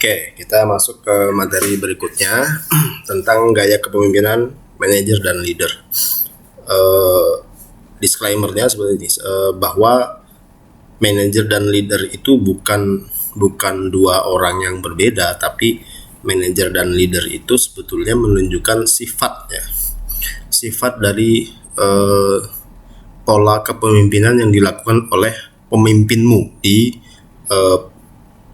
Oke, kita masuk ke materi berikutnya tentang gaya kepemimpinan manajer dan leader. Disclaimer-nya seperti ini, bahwa manajer dan leader itu bukan dua orang yang berbeda, tapi manajer dan leader itu sebetulnya menunjukkan sifat dari pola kepemimpinan yang dilakukan oleh pemimpinmu di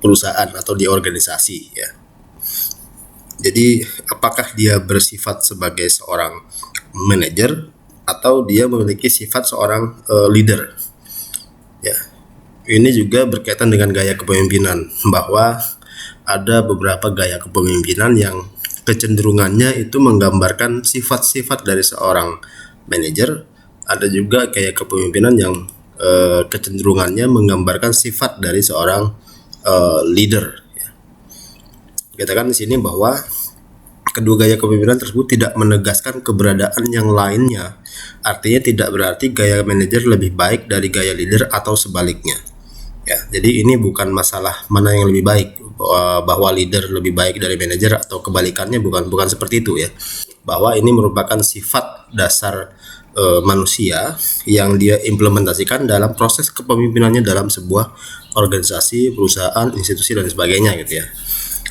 perusahaan atau di organisasi, ya. Jadi apakah dia bersifat sebagai seorang manajer atau dia memiliki sifat seorang leader, ya. Ini juga berkaitan dengan gaya kepemimpinan, bahwa ada beberapa gaya kepemimpinan yang kecenderungannya itu menggambarkan sifat-sifat dari seorang manajer. Ada juga gaya kepemimpinan yang kecenderungannya menggambarkan sifat dari seorang leader, ya. Katakan di sini bahwa kedua gaya kepemimpinan tersebut tidak menegaskan keberadaan yang lainnya. Artinya tidak berarti gaya manajer lebih baik dari gaya leader atau sebaliknya, ya. Jadi ini bukan masalah mana yang lebih baik, bahwa leader lebih baik dari manajer atau kebalikannya, bukan seperti itu, ya. Bahwa ini merupakan sifat dasar manusia yang dia implementasikan dalam proses kepemimpinannya dalam sebuah organisasi, perusahaan, institusi, dan sebagainya, gitu, ya.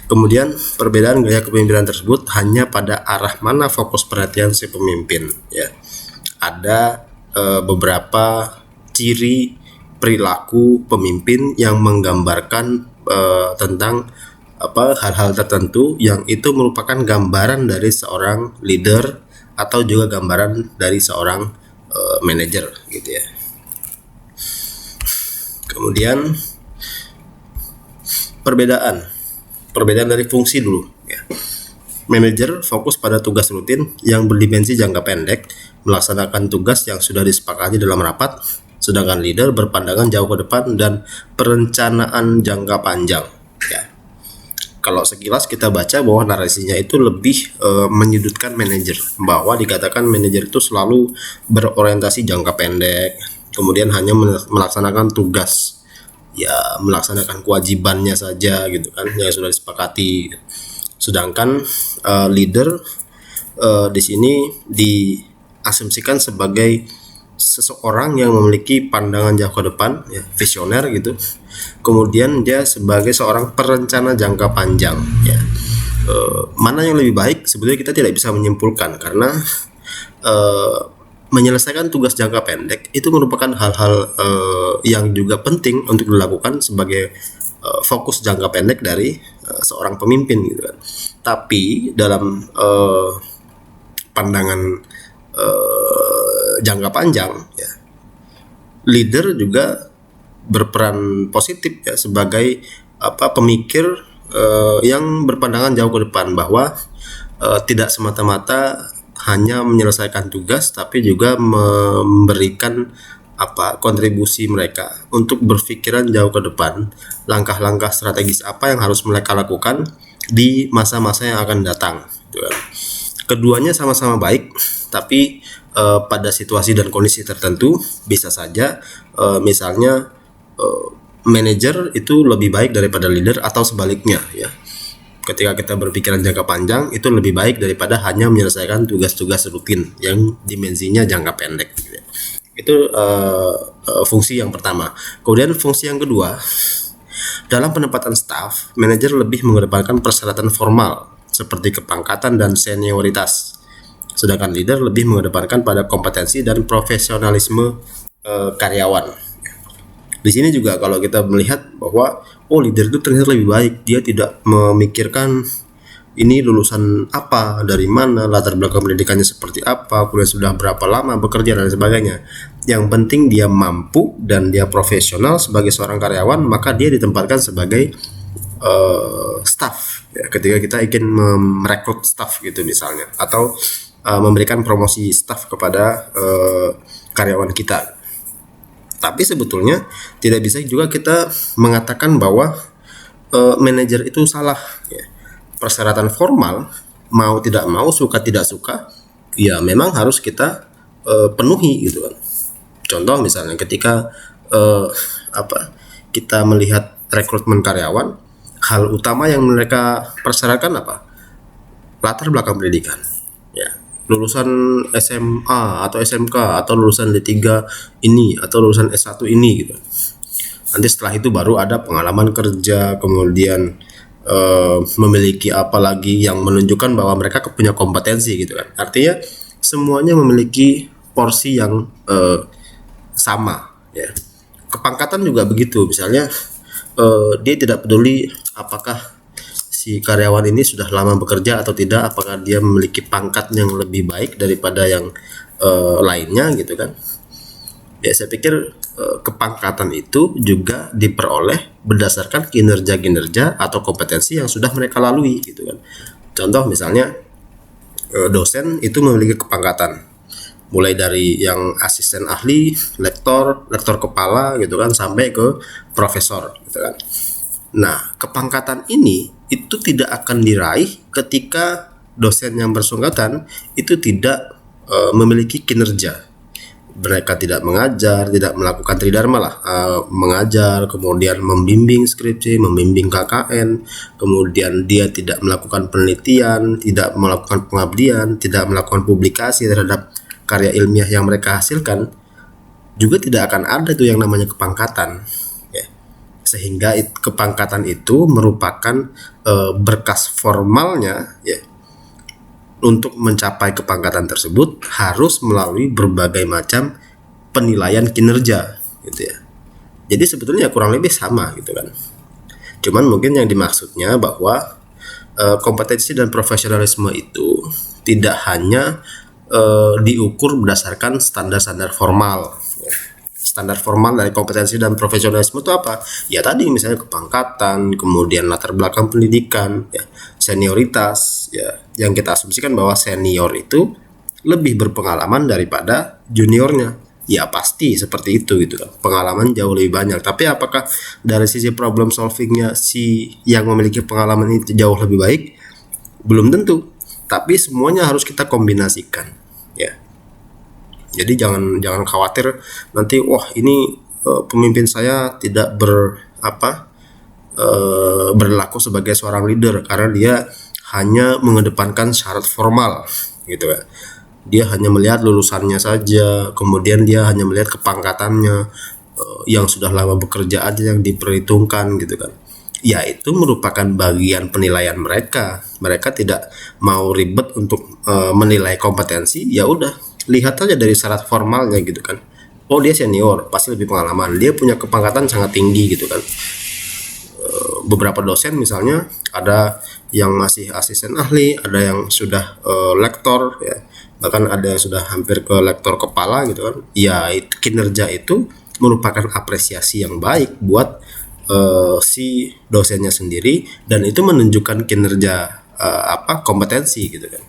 Kemudian perbedaan gaya kepemimpinan tersebut hanya pada arah mana fokus perhatian si pemimpin, ya. Ada beberapa ciri perilaku pemimpin yang menggambarkan tentang hal-hal tertentu yang itu merupakan gambaran dari seorang leader atau juga gambaran dari seorang manajer, gitu, ya. Kemudian perbedaan dari fungsi dulu, ya. Manajer fokus pada tugas rutin yang berdimensi jangka pendek, melaksanakan tugas yang sudah disepakati dalam rapat, sedangkan leader berpandangan jauh ke depan dan perencanaan jangka panjang, ya. Kalau sekilas kita baca bahwa narasinya itu lebih menyudutkan manajer, bahwa dikatakan manajer itu selalu berorientasi jangka pendek, kemudian hanya melaksanakan tugas, ya, melaksanakan kewajibannya saja, gitu kan, yang sudah disepakati. Sedangkan leader di sini diasumsikan sebagai seseorang yang memiliki pandangan jauh ke depan, ya, visioner, gitu. Kemudian dia sebagai seorang perencana jangka panjang, ya. Mana yang lebih baik sebetulnya kita tidak bisa menyimpulkan, karena menyelesaikan tugas jangka pendek itu merupakan hal-hal yang juga penting untuk dilakukan sebagai fokus jangka pendek dari seorang pemimpin, gitu kan. Tapi dalam pandangan jangka panjang, ya, leader juga berperan positif, ya, sebagai pemikir yang berpandangan jauh ke depan, bahwa tidak semata-mata hanya menyelesaikan tugas, tapi juga memberikan kontribusi mereka untuk berpikiran jauh ke depan, langkah-langkah strategis apa yang harus mereka lakukan di masa-masa yang akan datang, gitu kan. Keduanya sama-sama baik, tapi pada situasi dan kondisi tertentu bisa saja misalnya manajer itu lebih baik daripada leader atau sebaliknya, ya. Ketika kita berpikiran jangka panjang itu lebih baik daripada hanya menyelesaikan tugas-tugas rutin yang dimensinya jangka pendek, gitu, ya. Itu fungsi yang pertama. Kemudian fungsi yang kedua, dalam penempatan staf, manajer lebih mengedepankan persyaratan formal seperti kepangkatan dan senioritas, sedangkan leader lebih mengedepankan pada kompetensi dan profesionalisme karyawan. Di sini juga kalau kita melihat bahwa leader itu ternyata lebih baik, dia tidak memikirkan ini lulusan apa, dari mana, latar belakang pendidikannya seperti apa, kuliah sudah berapa lama bekerja, dan sebagainya. Yang penting dia mampu dan dia profesional sebagai seorang karyawan, maka dia ditempatkan sebagai staff, ya, ketika kita ingin merekrut staff, gitu, misalnya, atau memberikan promosi staff kepada karyawan kita. Tapi sebetulnya tidak bisa juga kita mengatakan bahwa manajer itu salah, ya. Persyaratan formal, mau tidak mau, suka tidak suka, ya memang harus kita penuhi, gitu kan. Contoh misalnya ketika kita melihat rekrutmen karyawan, hal utama yang mereka persyaratkan apa? Latar belakang pendidikan. Ya, lulusan SMA atau SMK atau lulusan D3 ini atau lulusan S1 ini gitu. Nanti setelah itu baru ada pengalaman kerja, kemudian memiliki apa lagi yang menunjukkan bahwa mereka punya kompetensi gitu kan. Artinya semuanya memiliki porsi yang sama ya. Kepangkatan juga begitu, misalnya dia tidak peduli apakah si karyawan ini sudah lama bekerja atau tidak, apakah dia memiliki pangkat yang lebih baik daripada yang lainnya gitu kan. Ya saya pikir kepangkatan itu juga diperoleh berdasarkan kinerja-kinerja atau kompetensi yang sudah mereka lalui gitu kan. Contoh misalnya dosen itu memiliki kepangkatan mulai dari yang asisten ahli, lektor kepala gitu kan, sampai ke profesor gitu kan. Nah, kepangkatan ini itu tidak akan diraih ketika dosen yang bersangkutan itu tidak memiliki kinerja. Mereka tidak mengajar, tidak melakukan tridharma lah, mengajar, kemudian membimbing skripsi, membimbing KKN, kemudian dia tidak melakukan penelitian, tidak melakukan pengabdian, tidak melakukan publikasi terhadap karya ilmiah yang mereka hasilkan, juga tidak akan ada tuh yang namanya kepangkatan ya. Sehingga kepangkatan itu merupakan berkas formalnya ya. Untuk mencapai kepangkatan tersebut harus melalui berbagai macam penilaian kinerja gitu ya. Jadi sebetulnya kurang lebih sama gitu kan. Cuman mungkin yang dimaksudnya bahwa kompetensi dan profesionalisme itu tidak hanya diukur berdasarkan standar-standar formal. Standar formal dari kompetensi dan profesionalisme itu apa? Ya tadi misalnya kepangkatan, kemudian latar belakang pendidikan, ya, senioritas, ya, yang kita asumsikan bahwa senior itu lebih berpengalaman daripada juniornya. Ya pasti seperti itu gitu kan. Pengalaman jauh lebih banyak. Tapi apakah dari sisi problem solvingnya si yang memiliki pengalaman itu jauh lebih baik? Belum tentu. Tapi semuanya harus kita kombinasikan. Ya. Jadi jangan khawatir nanti wah ini pemimpin saya tidak berlaku sebagai seorang leader karena dia hanya mengedepankan syarat formal gitu ya. Dia hanya melihat lulusannya saja, kemudian dia hanya melihat kepangkatannya, yang sudah lama bekerja aja yang diperhitungkan gitu kan. Ya itu merupakan bagian penilaian mereka. Mereka tidak mau ribet untuk menilai kompetensi, ya udah lihat aja dari syarat formalnya gitu kan. Oh dia senior, pasti lebih pengalaman, dia punya kepangkatan sangat tinggi gitu kan. Beberapa dosen misalnya ada yang masih asisten ahli, ada yang sudah lektor ya, bahkan ada yang sudah hampir ke lektor kepala gitu kan. Ya kinerja itu merupakan apresiasi yang baik buat si dosennya sendiri, dan itu menunjukkan kinerja kompetensi gitu kan.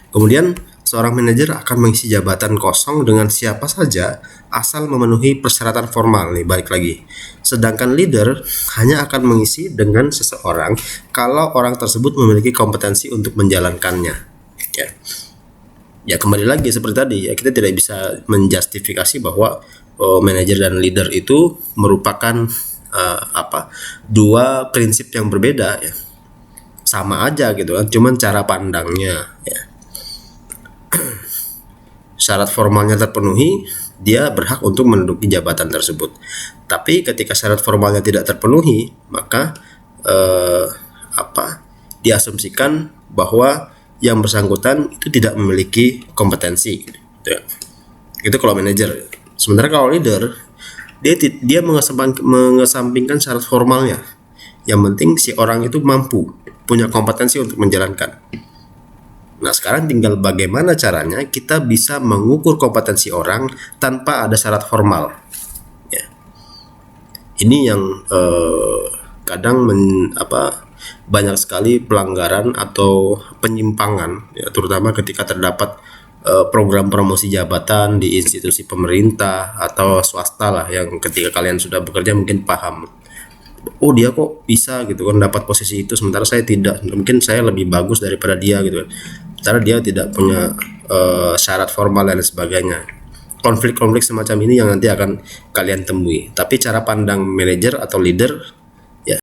Kemudian seorang manajer akan mengisi jabatan kosong dengan siapa saja asal memenuhi persyaratan formal nih, balik lagi. Sedangkan leader hanya akan mengisi dengan seseorang kalau orang tersebut memiliki kompetensi untuk menjalankannya. Ya kembali lagi seperti tadi ya, kita tidak bisa menjustifikasi bahwa manajer dan leader itu merupakan dua prinsip yang berbeda ya. Sama aja gitu kan, cuman cara pandangnya ya. Syarat formalnya terpenuhi, dia berhak untuk menduduki jabatan tersebut. Tapi ketika syarat formalnya tidak terpenuhi, maka diasumsikan bahwa yang bersangkutan itu tidak memiliki kompetensi gitu ya. Itu kalau manajer. Sementara kalau leader, dia mengesampingkan syarat formalnya. Yang penting si orang itu mampu, punya kompetensi untuk menjalankan. Nah sekarang tinggal bagaimana caranya kita bisa mengukur kompetensi orang tanpa ada syarat formal ya. Ini yang kadang banyak sekali pelanggaran atau penyimpangan ya, terutama ketika terdapat program promosi jabatan di institusi pemerintah atau swasta lah, yang ketika kalian sudah bekerja mungkin paham, oh dia kok bisa gitu kan dapat posisi itu sementara saya tidak, mungkin saya lebih bagus daripada dia gitu kan, karena dia tidak punya syarat formal dan sebagainya. Konflik-konflik semacam ini yang nanti akan kalian temui. Tapi cara pandang manajer atau leader